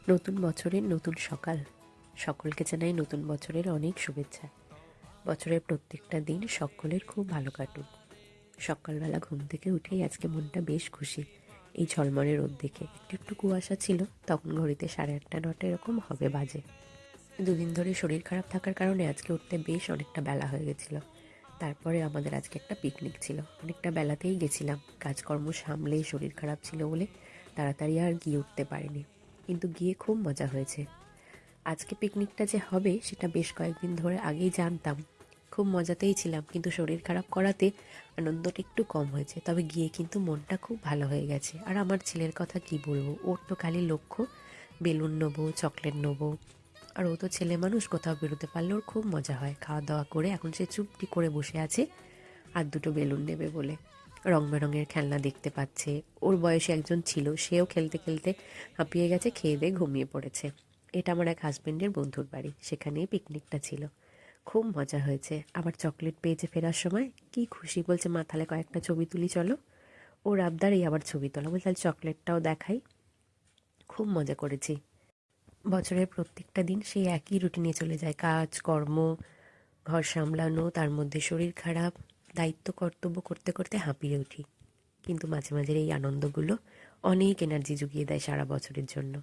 নতুন বছরের নতুন সকাল। সকলকে জানাই নতুন বছরের অনেক শুভেচ্ছা। বছরের প্রত্যেকটা দিন সকলের খুব ভালো কাটুক। সকালবেলা ঘুম থেকে উঠেই আজকে মনটা বেশ খুশি। এই ঝলমলে রোদ দেখে একটু একটু কুয়াশা ছিল, তখন ঘড়িতে 8:30 9টা এরকম হবে বাজে। দুদিন ধরে শরীর খারাপ থাকার কারণে আজকে উঠতে বেশ অনেকটা বেলা হয়ে গেছিলো। তারপরে আমাদের আজকে একটা পিকনিক ছিল, অনেকটা বেলাতেই গেছিলাম। কাজকর্ম সামলেই শরীর খারাপ ছিল বলে তাড়াতাড়ি আর গিয়ে উঠতে পারিনি, কিন্তু গিয়ে খুব মজা হয়েছে। আজকে পিকনিকটা যে হবে সেটা বেশ কয়েকদিন ধরে আগেই জানতাম। খুব মজাতেই ছিলাম, কিন্তু শরীর খারাপ করাতে আনন্দটা একটু কম হয়েছে। তবে গিয়ে কিন্তু মনটা খুব ভালো হয়ে গেছে। আর আমার ছেলের কথা কি বলবো, ওর তো খালি লক্ষ্য বেলুন নেবো, চকলেট নেবো। আর ও তো ছেলে মানুষ, কোথাও বেরোতে পারলে ওর খুব মজা হয়। খাওয়া দাওয়া করে এখন সে চুপটি করে বসে আছে আর দুটো বেলুন নেবে বলে। রং বেরঙের খেলনা দেখতে পাচ্ছে। ওর বয়সে একজন ছিল, সেও খেলতে খেলতে হাঁপিয়ে গেছে, খেয়ে দিয়ে ঘুমিয়ে পড়েছে। এটা আমার এক হাজবেন্ডের বন্ধুর বাড়ি, সেখানেই পিকনিকটা ছিল। খুব মজা হয়েছে। আবার চকলেট পেয়েছে ফেরার সময়, কি খুশি, বলছে মা তাহলে কয়েকটা ছবি তুলি চলো। ওর আবদারেই আবার ছবি তোলা, বলছে তাহলে চকলেটটাও দেখাই। খুব মজা করেছি। বছরের প্রত্যেকটা দিন সেই একই রুটিনে চলে যায়, কাজ কর্ম, ঘর সামলানো, তার মধ্যে শরীর খারাপ, দায়িত্ব কর্তব্য করতে করতে হাঁপিয়ে উঠি। কিন্তু মাঝে মাঝে এই আনন্দগুলো অনেক এনার্জি জুগিয়ে দেয় সারা বছরের জন্য।